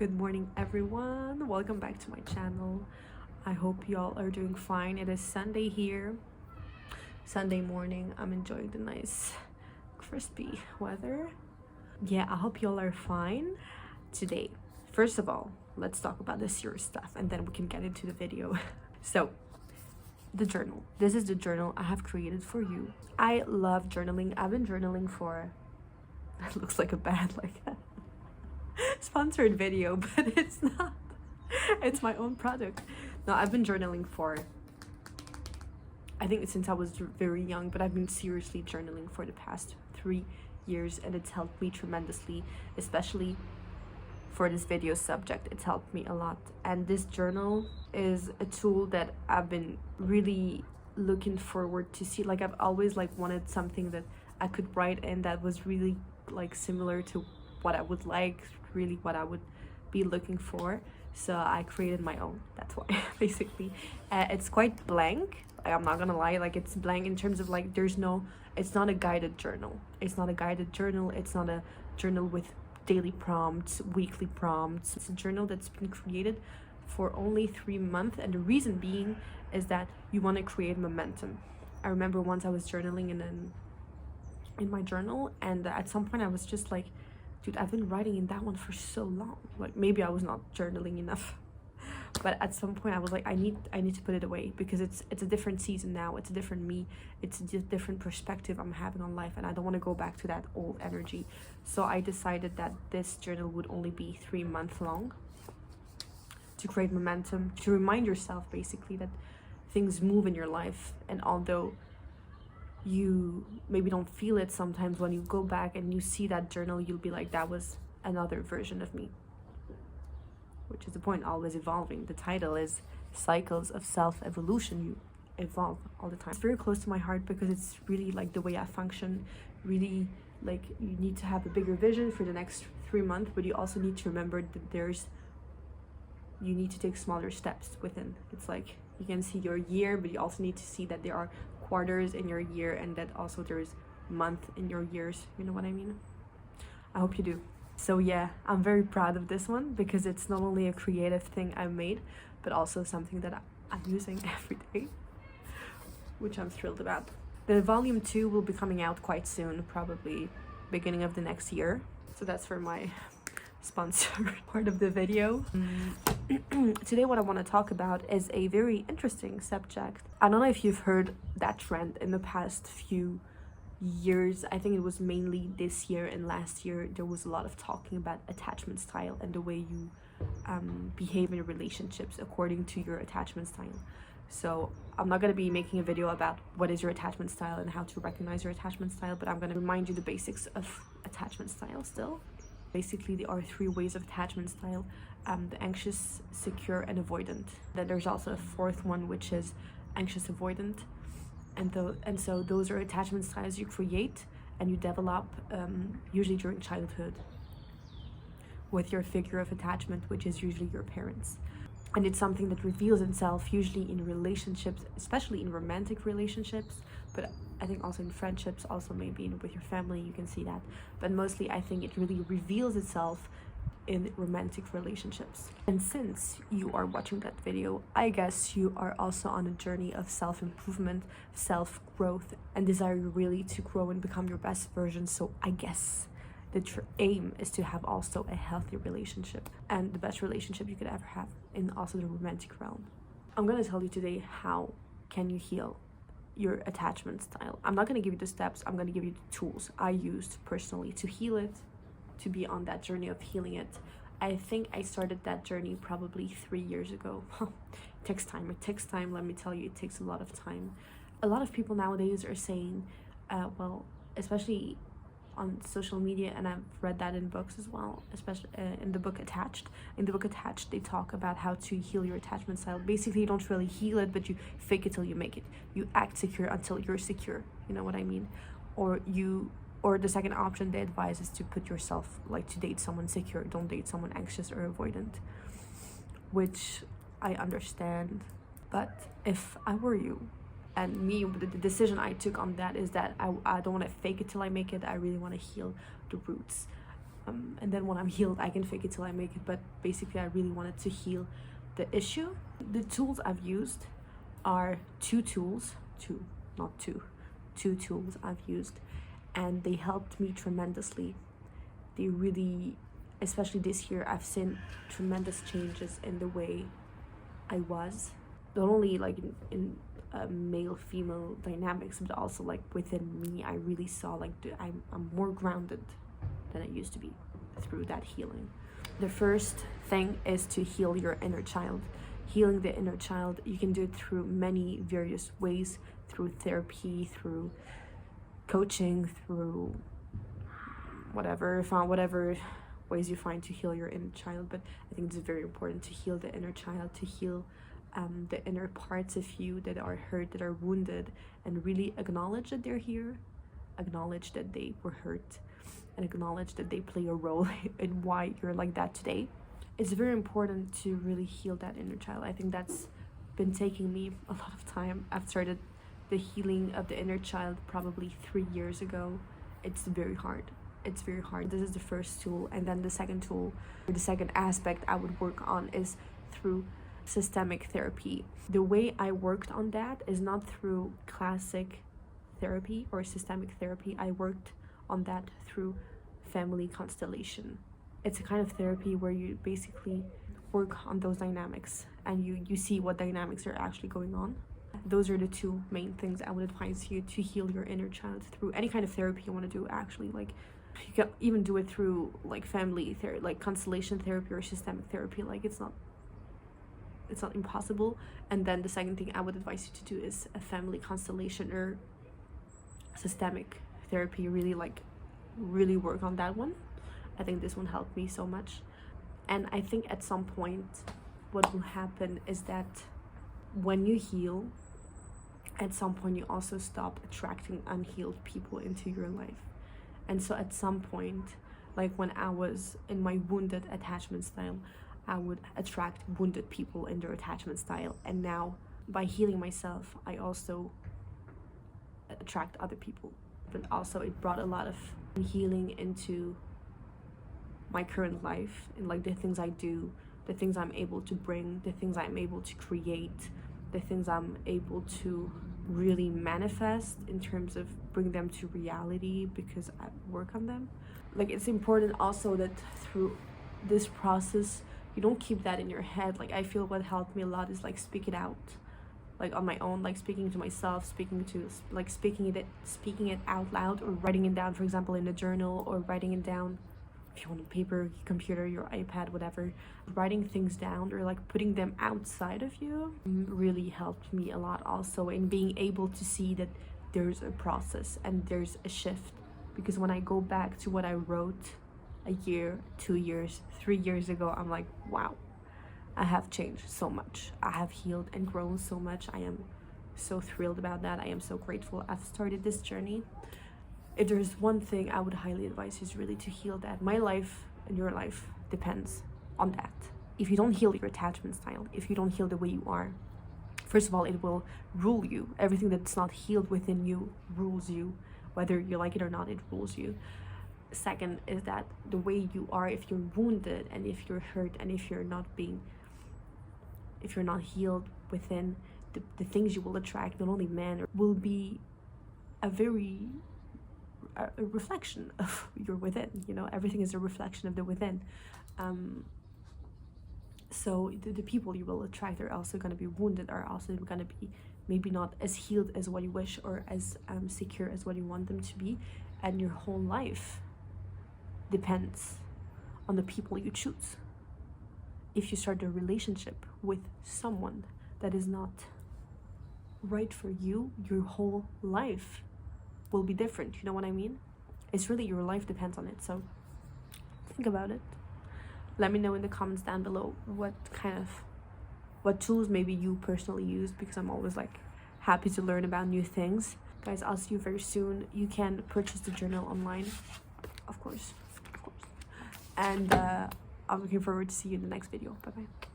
Good morning, everyone. Welcome back to my channel. I hope y'all are doing fine. It is Sunday here. Sunday morning. I'm enjoying the nice crispy weather. Yeah, I hope y'all are fine today. First of all, let's talk about the serious stuff and then we can get into the video. So, the journal. This is the journal I have created for you. I love journaling. I've been journaling for it looks like a bad sponsored video, but it's not. It's my own product. No, I've been journaling for I think since I was very young, but I've been seriously journaling for the past 3 years, and it's helped me tremendously, especially for this video subject. It's helped me a lot. And this journal is a tool that I've been really looking forward to see. Like, I've always wanted something that I could write in that was really similar to what I would like, really what I would be looking for. So I created my own. That's why basically it's quite blank. I'm not gonna lie, it's blank in terms of it's not a guided journal. It's not a guided journal. It's not a journal with daily prompts, weekly prompts. It's a journal that's been created for only 3 months, and the reason being is that you want to create momentum. I remember once I was journaling in my journal, and at some point I was just like, dude, I've been writing in that one for so long. Maybe I was not journaling enough. But at some point I was like, I need to put it away, because it's a different season now. It's a different me. It's a different perspective I'm having on life, and I don't want to go back to that old energy. So I decided that this journal would only be 3 months long, to create momentum, to remind yourself basically that things move in your life. And although you maybe don't feel it sometimes, when you go back and you see that journal, you'll be like, that was another version of me. Which is the point, always evolving. The title is Cycles of Self-Evolution. You evolve all the time. It's very close to my heart because it's really the way I function. Really, you need to have a bigger vision for the next 3 months, but you also need to remember that you need to take smaller steps within. It's you can see your year, but you also need to see that there are quarters in your year, and that also there's month in your years. You know what I mean? I hope you do. So yeah, I'm very proud of this one, because it's not only a creative thing I made, but also something that I'm using every day, which I'm thrilled about. The volume 2 will be coming out quite soon, probably beginning of the next year. So that's for my sponsor part of the video. Today what I want to talk about is a very interesting subject. I don't know if you've heard that trend in the past few years. I think it was mainly this year and last year. There was a lot of talking about attachment style and the way you behave in relationships according to your attachment style. So I'm not going to be making a video about what is your attachment style and how to recognize your attachment style, but I'm going to remind you the basics of attachment style still. Basically, there are 3 ways of attachment style: the anxious, secure, and avoidant. Then there's also a 4th one, which is anxious avoidant. And so those are attachment styles you create and you develop usually during childhood with your figure of attachment, which is usually your parents. And it's something that reveals itself usually in relationships, especially in romantic relationships, but I think also in friendships, also maybe with your family, you can see that. But mostly I think it really reveals itself in romantic relationships. And since you are watching that video, I guess you are also on a journey of self-improvement, self-growth, and desire really to grow and become your best version. So I guess the aim is to have also a healthy relationship, and the best relationship you could ever have in also the romantic realm. I'm going to tell you today how can you heal your attachment style. I'm not going to give you the steps. I'm going to give you the tools I used personally to heal it, to be on that journey of healing it. I think I started that journey probably 3 years ago. It takes time, let me tell you. It takes a lot of time. A lot of people nowadays are saying, well, especially on social media, and I've read that in books as well, especially in the book Attached. In the book Attached, they talk about how to heal your attachment style. Basically, you don't really heal it, but you fake it till you make it. You act secure until you're secure. You know what I mean? Or the second option they advise is to put yourself, to date someone secure. Don't date someone anxious or avoidant, which I understand. But if I were you, and me, the decision I took on that is that I don't want to fake it till I make it. I really want to heal the roots. and then when I'm healed, I can fake it till I make it. But basically, I really wanted to heal the issue. The tools I've used are two tools I've used, and they helped me tremendously. They really, especially this year, I've seen tremendous changes in the way I was, not only like in male female dynamics, but also like within me. I really saw like I'm more grounded than I used to be through that healing. The first thing is to heal your inner child. Healing the inner child, you can do it through many various ways, through therapy, through coaching, through whatever ways you find to heal your inner child. But I think it's very important to heal the inner child, to heal the inner parts of you that are hurt, that are wounded, and really acknowledge that they're here, acknowledge that they were hurt, and acknowledge that they play a role in why you're like that today. It's very important to really heal that inner child. I think that's been taking me a lot of time. I've started the healing of the inner child probably 3 years ago. It's very hard. It's very hard. This is the first tool. And then the second tool, or the second aspect I would work on, is through systemic therapy. The way I worked on that is not through classic therapy or systemic therapy. I worked on that through family constellation. It's a kind of therapy where you basically work on those dynamics and you see what dynamics are actually going on. Those are the two main things I would advise you to heal your inner child through. Any kind of therapy you want to do, actually. Like, you can even do it through like family therapy, like constellation therapy or systemic therapy. Like, it's not impossible. And then the second thing I would advise you to do is a family constellation or systemic therapy. Really work on that one. I think this one helped me so much. And I think at some point what will happen is that when you heal, at some point you also stop attracting unhealed people into your life. And so at some point, like when I was in my wounded attachment style, I would attract wounded people in their attachment style. And now by healing myself, I also attract other people. But also it brought a lot of healing into my current life, and like the things I do, the things I'm able to bring, the things I'm able to create, the things I'm able to really manifest in terms of bring them to reality because I work on them. Like, it's important also that through this process you don't keep that in your head. Like, I feel what helped me a lot is like speak it out, like on my own, like speaking to myself, speaking it out loud, or writing it down, for example, in a journal, or writing it down if you want, on paper, your computer, your iPad, whatever. Writing things down or like putting them outside of you really helped me a lot also in being able to see that there's a process and there's a shift. Because when I go back to what I wrote a year, 2 years, 3 years ago, I'm like, wow, I have changed so much. I have healed and grown so much. I am so thrilled about that. I am so grateful I've started this journey. If there's one thing I would highly advise is really to heal that. My life and your life depends on that. If you don't heal your attachment style, if you don't heal the way you are, first of all, it will rule you. Everything that's not healed within you rules you. Whether you like it or not, it rules you. Second is that the way you are, if you're wounded and if you're hurt and if you're not healed within, the things you will attract, not only men, will be a reflection of your within. You know, everything is a reflection of the within. So the people you will attract are also going to be wounded, are also going to be maybe not as healed as what you wish, or as secure as what you want them to be. And your whole life depends on the people you choose. If you start a relationship with someone that is not right for you, your whole life will be different. You know what I mean? It's really, your life depends on it. So think about it. Let me know in the comments down below what tools maybe you personally use, because I'm always like happy to learn about new things. Guys, I'll see you very soon. You can purchase the journal online, of course. And I'm looking forward to see you in the next video. Bye bye.